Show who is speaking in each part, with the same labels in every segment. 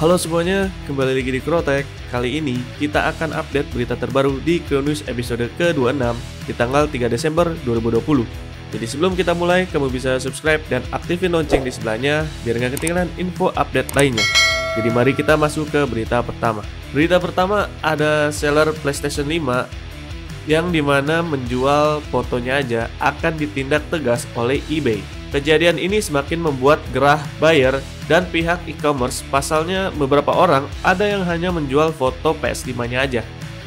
Speaker 1: Halo semuanya, kembali lagi di Krotek. Kali ini kita akan update berita terbaru di Kronews episode ke-26 di tanggal 3 Desember 2020. Jadi sebelum kita mulai, kamu bisa subscribe dan aktifin lonceng di sebelahnya biar nggak ketinggalan info update lainnya. Jadi mari kita masuk ke berita pertama. Berita pertama ada seller PlayStation 5 yang dimana menjual fotonya aja akan ditindak tegas oleh eBay. Kejadian ini semakin membuat gerah buyer dan pihak e-commerce. Pasalnya beberapa orang ada yang hanya menjual foto PS5-nya aja.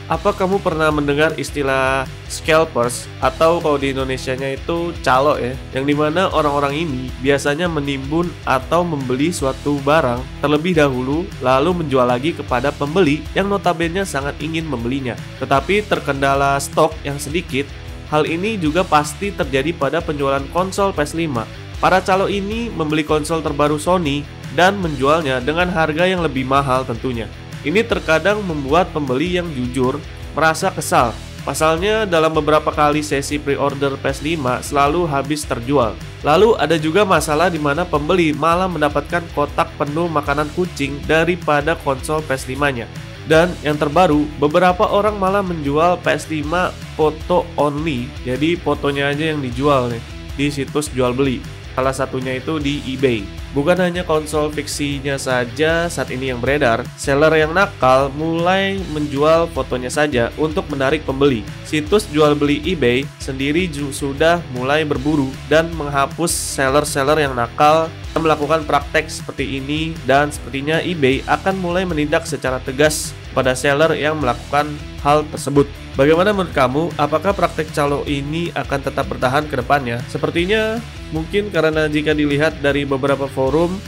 Speaker 1: Apa kamu pernah mendengar istilah scalpers atau kalau di Indonesianya itu calo ya? Yang dimana orang-orang ini biasanya menimbun atau membeli suatu barang terlebih dahulu lalu menjual lagi kepada pembeli yang notabene sangat ingin membelinya. Tetapi terkendala stok yang sedikit. Hal ini juga pasti terjadi pada penjualan konsol PS5. Para calo ini membeli konsol terbaru Sony dan menjualnya dengan harga yang lebih mahal tentunya. Ini terkadang membuat pembeli yang jujur merasa kesal. Pasalnya dalam beberapa kali sesi pre-order PS5 selalu habis terjual. Lalu ada juga masalah di mana pembeli malah mendapatkan kotak penuh makanan kucing daripada konsol PS5-nya. Dan yang terbaru, beberapa orang malah menjual PS5 foto only. Jadi fotonya aja yang dijual nih di situs jual beli. Salah satunya itu di eBay. Bukan hanya konsol fiksinya saja saat ini yang beredar, seller yang nakal mulai menjual fotonya saja untuk menarik pembeli. Situs jual beli eBay sendiri sudah mulai berburu dan menghapus seller-seller yang nakal yang melakukan praktek seperti ini, dan sepertinya eBay akan mulai menindak secara tegas pada seller yang melakukan hal tersebut. Bagaimana menurut kamu? Apakah praktek calo ini akan tetap bertahan ke depannya? Sepertinya mungkin karena jika dilihat dari beberapa forum,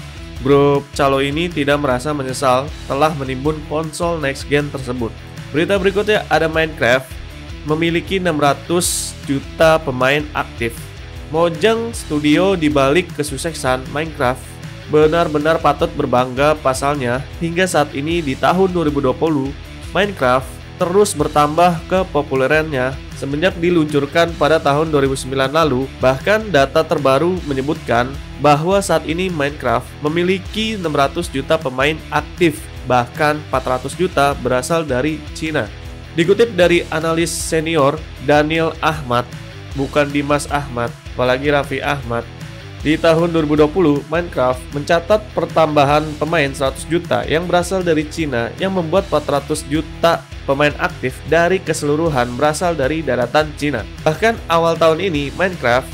Speaker 1: grup calo ini tidak merasa menyesal telah menimbun konsol next gen tersebut. Berita berikutnya ada Minecraft memiliki 600 juta pemain aktif. Mojang Studio dibalik kesuksesan Minecraft benar-benar patut berbangga. Pasalnya hingga saat ini di tahun 2020 Minecraft terus bertambah kepopulerannya semenjak diluncurkan pada tahun 2009 lalu. Bahkan data terbaru menyebutkan bahwa saat ini Minecraft memiliki 600 juta pemain aktif, bahkan 400 juta berasal dari Cina. Dikutip dari analis senior Daniel Ahmad, bukan Dimas Ahmad, apalagi Raffi Ahmad, di tahun 2020, Minecraft mencatat pertambahan pemain 100 juta yang berasal dari Cina yang membuat 400 juta pemain aktif dari keseluruhan berasal dari daratan Cina. Bahkan awal tahun ini, Minecraft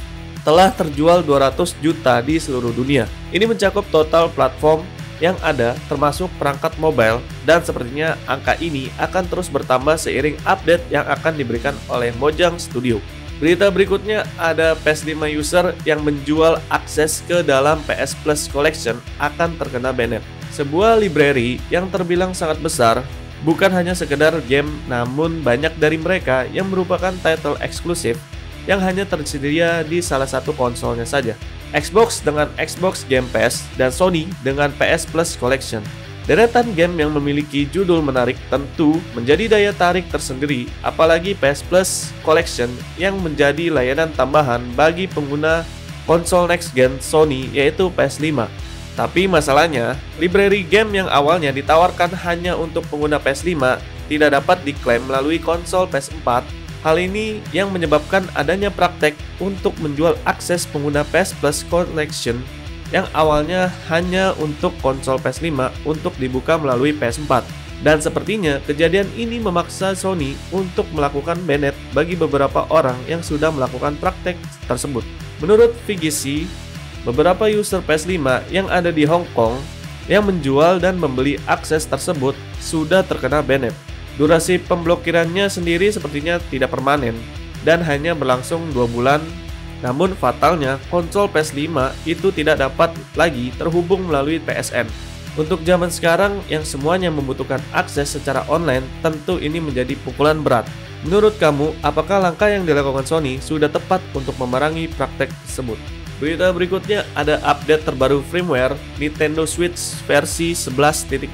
Speaker 1: telah terjual 200 juta di seluruh dunia. Ini mencakup total platform yang ada termasuk perangkat mobile, dan sepertinya angka ini akan terus bertambah seiring update yang akan diberikan oleh Mojang Studio. Berita berikutnya ada PS5 user yang menjual akses ke dalam PS Plus Collection akan terkena banned. Sebuah library yang terbilang sangat besar, bukan hanya sekedar game, namun banyak dari mereka yang merupakan title eksklusif yang hanya tersedia di salah satu konsolnya saja. Xbox dengan Xbox Game Pass dan Sony dengan PS Plus Collection. Deretan game yang memiliki judul menarik tentu menjadi daya tarik tersendiri, apalagi PS Plus Collection yang menjadi layanan tambahan bagi pengguna konsol next gen Sony yaitu PS5. Tapi masalahnya, library game yang awalnya ditawarkan hanya untuk pengguna PS5 tidak dapat diklaim melalui konsol PS4. Hal ini yang menyebabkan adanya praktek untuk menjual akses pengguna PS Plus Collection yang awalnya hanya untuk konsol PS5 untuk dibuka melalui PS4. Dan sepertinya kejadian ini memaksa Sony untuk melakukan banned bagi beberapa orang yang sudah melakukan praktek tersebut. Menurut VGC, beberapa user PS5 yang ada di Hong Kong yang menjual dan membeli akses tersebut sudah terkena banned. Durasi pemblokirannya sendiri sepertinya tidak permanen dan hanya berlangsung 2 bulan. Namun fatalnya, konsol PS5 itu tidak dapat lagi terhubung melalui PSN. Untuk zaman sekarang yang semuanya membutuhkan akses secara online, tentu ini menjadi pukulan berat. Menurut kamu, apakah langkah yang dilakukan Sony sudah tepat untuk memerangi praktek tersebut? Berita berikutnya ada update terbaru firmware Nintendo Switch versi 11.0.0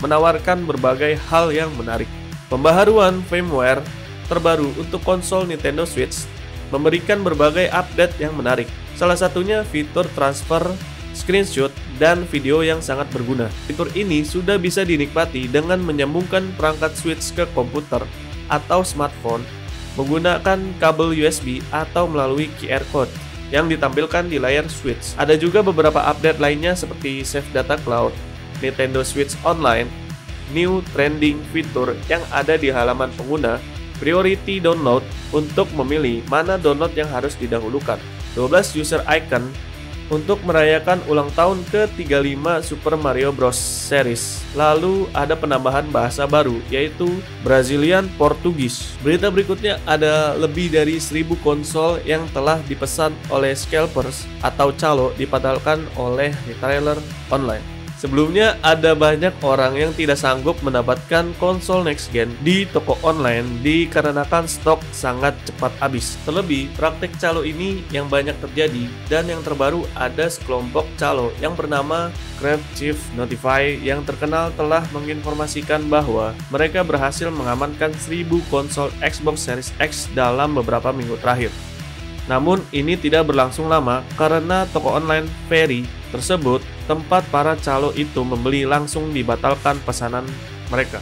Speaker 1: menawarkan berbagai hal yang menarik. Pembaharuan firmware terbaru untuk konsol Nintendo Switch memberikan berbagai update yang menarik. Salah satunya fitur transfer screenshot, dan video yang sangat berguna. Fitur ini sudah bisa dinikmati dengan menyambungkan perangkat Switch ke komputer atau smartphone menggunakan kabel USB atau melalui QR Code yang ditampilkan di layar Switch. Ada juga beberapa update lainnya seperti Save Data Cloud, Nintendo Switch Online, new trending fitur yang ada di halaman pengguna, priority download untuk memilih mana download yang harus didahulukan, 12 user icon untuk merayakan ulang tahun ke-35 Super Mario Bros. Series. Lalu ada penambahan bahasa baru, yaitu Brazilian Portugis. Berita berikutnya ada lebih dari 1000 konsol yang telah dipesan oleh scalpers atau calo dipadalkan oleh retailer online. Sebelumnya, ada banyak orang yang tidak sanggup mendapatkan konsol next gen di toko online dikarenakan stok sangat cepat habis. Terlebih, praktek calo ini yang banyak terjadi, dan yang terbaru ada sekelompok calo yang bernama Crab Chief Notify yang terkenal telah menginformasikan bahwa mereka berhasil mengamankan 1000 konsol Xbox Series X dalam beberapa minggu terakhir. Namun ini tidak berlangsung lama karena toko online Fairy tersebut tempat para calo itu membeli langsung dibatalkan pesanan mereka.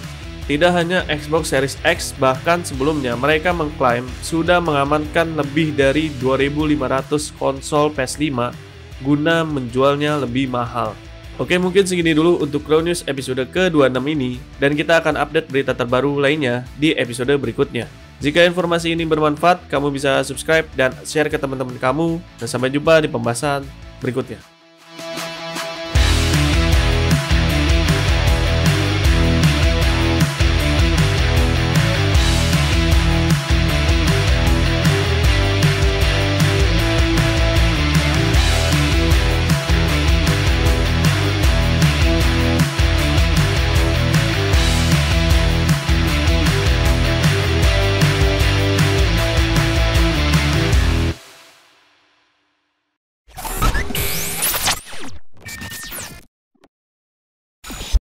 Speaker 1: Tidak hanya Xbox Series X, bahkan sebelumnya mereka mengklaim sudah mengamankan lebih dari 2.500 konsol PS5 guna menjualnya lebih mahal. Oke, mungkin segini dulu untuk Crown News episode ke-26 ini, dan kita akan update berita terbaru lainnya di episode berikutnya. Jika informasi ini bermanfaat, kamu bisa subscribe dan share ke teman-teman kamu, dan sampai jumpa di pembahasan berikutnya.